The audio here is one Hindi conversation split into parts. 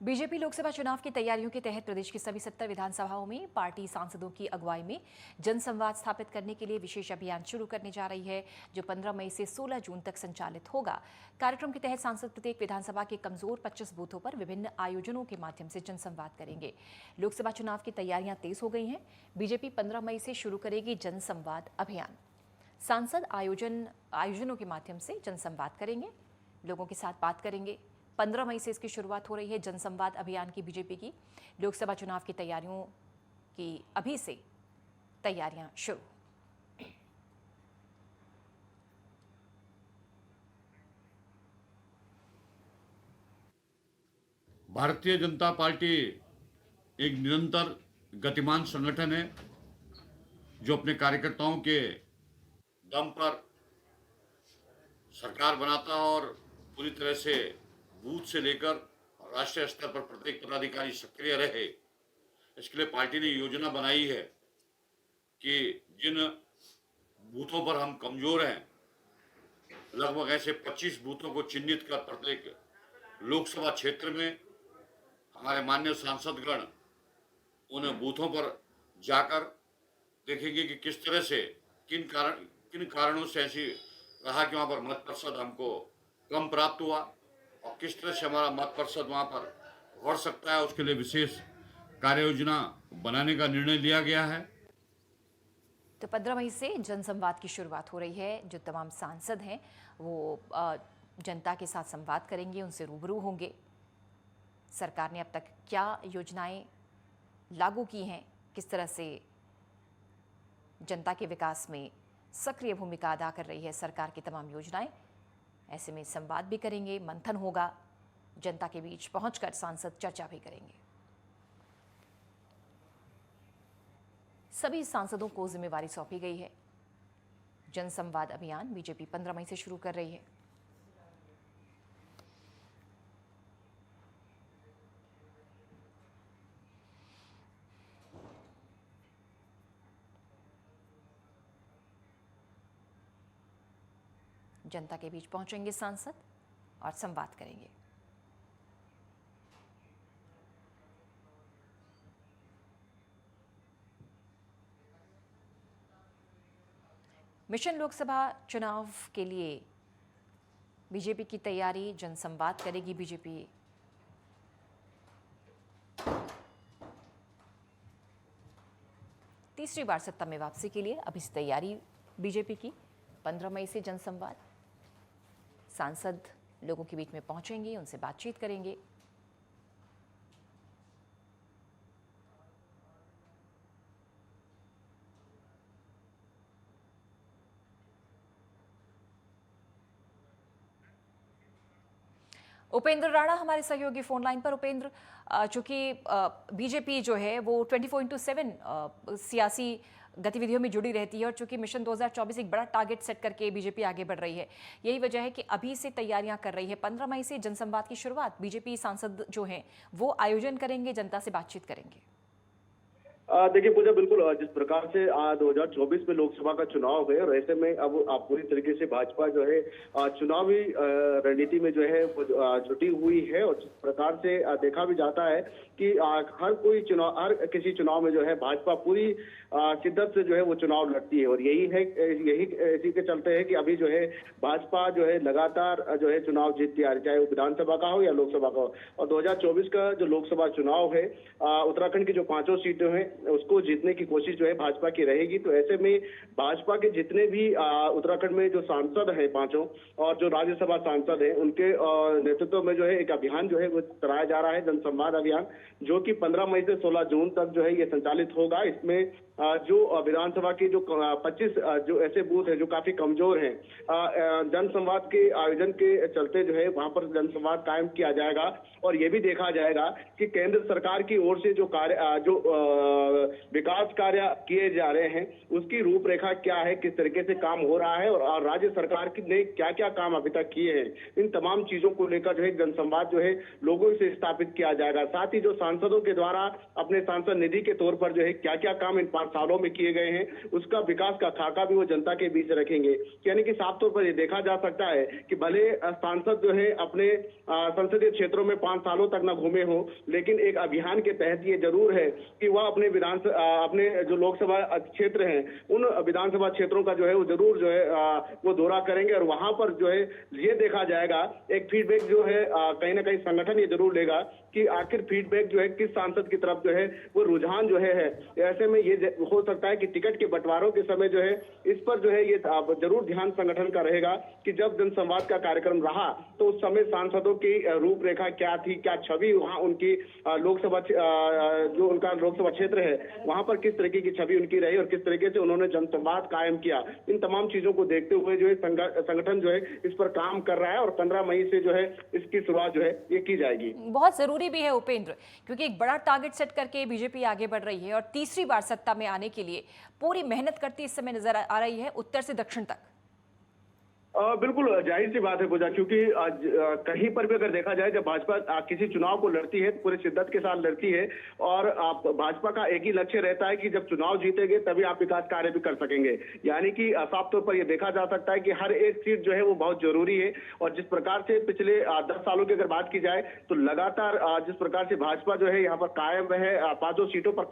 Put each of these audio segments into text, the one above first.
बीजेपी लोकसभा चुनाव की तैयारियों के तहत प्रदेश की सभी 70 विधानसभाओं में पार्टी सांसदों की अगुवाई में जनसंवाद स्थापित करने के लिए विशेष अभियान शुरू करने जा रही है, जो 15 मई से 16 जून तक संचालित होगा। कार्यक्रम के तहत सांसद प्रत्येक विधानसभा के कमजोर 25 बूथों पर विभिन्न आयोजनों के माध्यम से जनसंवाद करेंगे। लोकसभा चुनाव की तैयारियां तेज हो गई हैं। बीजेपी 15 मई से शुरू करेगी जनसंवाद अभियान। सांसद आयोजनों के माध्यम से जनसंवाद करेंगे, लोगों के साथ बात करेंगे। 15 मई से इसकी शुरुआत हो रही है जनसंवाद अभियान की। बीजेपी की लोकसभा चुनाव की तैयारियों की अभी से तैयारियां शुरू। भारतीय जनता पार्टी एक निरंतर गतिमान संगठन है जो अपने कार्यकर्ताओं के दम पर सरकार बनाता है और पूरी तरह से बूथ से लेकर राष्ट्रीय स्तर पर प्रत्येक पदाधिकारी सक्रिय रहे। इसके लिए पार्टी ने योजना बनाई है कि जिन बूथों पर हम कमजोर हैं, लगभग ऐसे 25 बूथों को चिन्हित कर प्रत्येक लोकसभा क्षेत्र में हमारे माननीय सांसदगण उन बूथों पर जाकर देखेंगे कि किस तरह से किन कारणों से ऐसी रहा कि वहाँ पर मत प्रतिशत हमको कम प्राप्त हुआ और किस तरह से हमारा मत प्रतिशत वहाँ पर बढ़ सकता है। उसके लिए विशेष कार्य योजना बनाने का निर्णय लिया गया है। तो 15 मई से जनसंवाद की शुरुआत हो रही है। जो तमाम सांसद हैं वो जनता के साथ संवाद करेंगे, उनसे रूबरू होंगे। सरकार ने अब तक क्या योजनाएं लागू की हैं, किस तरह से जनता के विकास में सक्रिय भूमिका अदा कर रही है सरकार की तमाम योजनाएं, ऐसे में संवाद भी करेंगे, मंथन होगा। जनता के बीच पहुंचकर सांसद चर्चा भी करेंगे। सभी सांसदों को जिम्मेवारी सौंपी गई है। जनसंवाद अभियान बीजेपी 15 मई से शुरू कर रही है। जनता के बीच पहुंचेंगे सांसद और संवाद करेंगे। मिशन लोकसभा चुनाव के लिए बीजेपी की तैयारी, जनसंवाद करेगी बीजेपी। तीसरी बार सत्ता में वापसी के लिए अभी से तैयारी बीजेपी की। 15 मई से जनसंवाद, सांसद लोगों के बीच में पहुंचेंगे, उनसे बातचीत करेंगे। उपेंद्र राणा हमारे सहयोगी फोन लाइन पर। उपेंद्र, चूंकि बीजेपी जो है वो 24/7 सियासी गतिविधियों में जुड़ी रहती है और चूंकि मिशन 2024 एक बड़ा टारगेट सेट करके बीजेपी आगे बढ़ रही है, यही वजह है कि अभी से तैयारियां कर रही है। 15 मई से जनसंवाद की शुरुआत, बीजेपी सांसद जो हैं वो आयोजन करेंगे, जनता से बातचीत करेंगे। देखिए पूजा, बिल्कुल जिस प्रकार से 2024 में लोकसभा का चुनाव है और ऐसे में अब पूरी तरीके से भाजपा जो है चुनावी रणनीति में जो है वो जुटी हुई है। और जिस प्रकार से देखा भी जाता है कि हर किसी चुनाव में जो है भाजपा पूरी शिद्दत से जो है वो चुनाव लड़ती है। और यही इसी के चलते है कि अभी जो है भाजपा जो है लगातार जो है चुनाव जीतती आ रही, चाहे वो विधानसभा का हो या लोकसभा का हो। और 2024 का जो लोकसभा चुनाव है, उत्तराखंड की जो 5 सीटें हैं उसको जीतने की कोशिश जो है भाजपा की रहेगी। तो ऐसे में भाजपा के जितने भी उत्तराखंड में जो सांसद हैं 5 और जो राज्यसभा सांसद हैं, उनके नेतृत्व में जो है एक अभियान जो है वो चलाया जा रहा है, जनसंवाद अभियान, जो कि 15 मई से 16 जून तक जो है ये संचालित होगा। इसमें जो विधानसभा की जो 25 जो ऐसे बूथ हैं जो काफी कमजोर हैं, जनसंवाद के आयोजन के चलते जो है वहां पर जनसंवाद कायम किया जाएगा। और ये भी देखा जाएगा कि केंद्र सरकार की ओर से जो विकास कार्य किए जा रहे हैं उसकी रूपरेखा क्या है, किस तरीके से काम हो रहा है और राज्य सरकार ने क्या क्या काम अभी तक किए हैं, इन तमाम चीजों को लेकर जो है जनसंवाद जो है लोगों से स्थापित किया जाएगा। साथ ही जो सांसदों के द्वारा अपने सांसद निधि के तौर पर जो है क्या क्या काम इन 5 सालों में किए गए हैं उसका विकास का खाका भी वो जनता के बीच रखेंगे। यानी कि साफ तौर पर ये देखा जा सकता है कि भले सांसद जो है अपने संसदीय क्षेत्रों में 5 सालों तक न घूमे हो, लेकिन एक अभियान के तहत ये जरूर है कि वह अपने अपने जो लोकसभा क्षेत्र हैं उन विधानसभा क्षेत्रों का जो है वो जरूर जो है वो दौरा करेंगे और वहां पर जो है ये देखा जाएगा, एक फीडबैक जो है कहीं ना कहीं संगठन ये जरूर लेगा कि आखिर फीडबैक जो है किस सांसद की तरफ जो है वो रुझान जो है। ऐसे में ये हो सकता है कि टिकट के बंटवारों के समय जो है इस पर जो है ये जरूर ध्यान संगठन का रहेगा कि जब जनसंवाद का कार्यक्रम रहा तो उस समय सांसदों की रूपरेखा क्या थी, क्या छवि वहां उनकी लोकसभा जो उनका लोकसभा क्षेत्र है वहां पर किस तरीके की छवि उनकी रही और किस तरीके से उन्होंने जनसंवाद कायम किया। इन तमाम चीजों को देखते हुए जो है संगठन जो है इस पर काम कर रहा है और 15 मई से जो है इसकी शुरुआत जो है ये की जाएगी। बहुत जरूरी भी है उपेंद्र, क्योंकि एक बड़ा टारगेट सेट करके बीजेपी आगे बढ़ रही है और तीसरी बार सत्ता में आने के लिए पूरी मेहनत करती इस समय नजर आ रही है उत्तर से दक्षिण तक। बिल्कुल जाहिर सी बात है पूजा, क्योंकि कहीं पर भी अगर देखा जाए जब भाजपा किसी चुनाव को लड़ती है पूरे शिद्दत के साथ लड़ती है और भाजपा का एक ही लक्ष्य रहता है कि जब चुनाव जीतेंगे तभी आप विकास कार्य भी कर सकेंगे। यानी कि साफ तौर पर यह देखा जा सकता है कि हर एक सीट जो है वो बहुत जरूरी है और जिस प्रकार से पिछले 10 सालों की अगर बात की जाए तो लगातार जिस प्रकार से भाजपा जो है यहाँ पर कायम है, 5 सीटों पर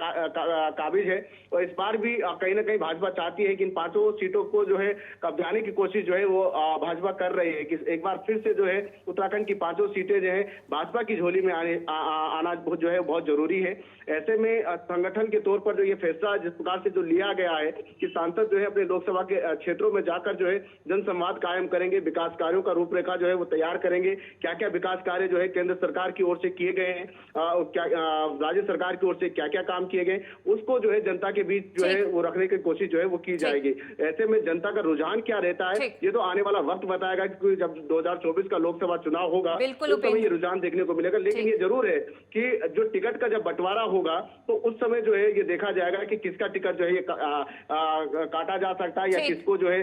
काबिज है और इस बार भी कहीं ना कहीं भाजपा चाहती है कि इन 5 सीटों को जो है कब्जाने की कोशिश जो है वो भाजपा कर रही है कि एक बार फिर से जो है उत्तराखंड की 5 सीटें जो है भाजपा की झोली में आना जो है बहुत जरूरी है। ऐसे में संगठन के तौर पर जो ये फैसला जिस प्रकार से जो लिया गया है कि सांसद जो है अपने लोकसभा के क्षेत्रों में जाकर जो है जनसंवाद कायम करेंगे, विकास कार्यों का रूपरेखा जो है वो तैयार करेंगे, क्या क्या विकास कार्य जो है केंद्र सरकार की ओर से किए गए हैं, क्या राज्य सरकार की ओर से क्या क्या काम किए गए, उसको जो है जनता के बीच जो है वो रखने की कोशिश जो है वो की जाएगी। ऐसे में जनता का रुझान क्या रहता है ये तो आने वाला वक्त बताएगा, क्योंकि जब 2024 का लोकसभा चुनाव होगा उस समय ये रुझान देखने को मिलेगा। लेकिन ये जरूर है कि जो टिकट का जब बंटवारा होगा तो उस समय जो है ये देखा जाएगा कि किसका टिकट जो है ये काटा जा सकता है या किसको जो है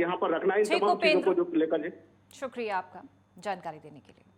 यहाँ पर रखना है। इन तमाम चीजों को जो लेकर। शुक्रिया आपका जानकारी देने के लिए।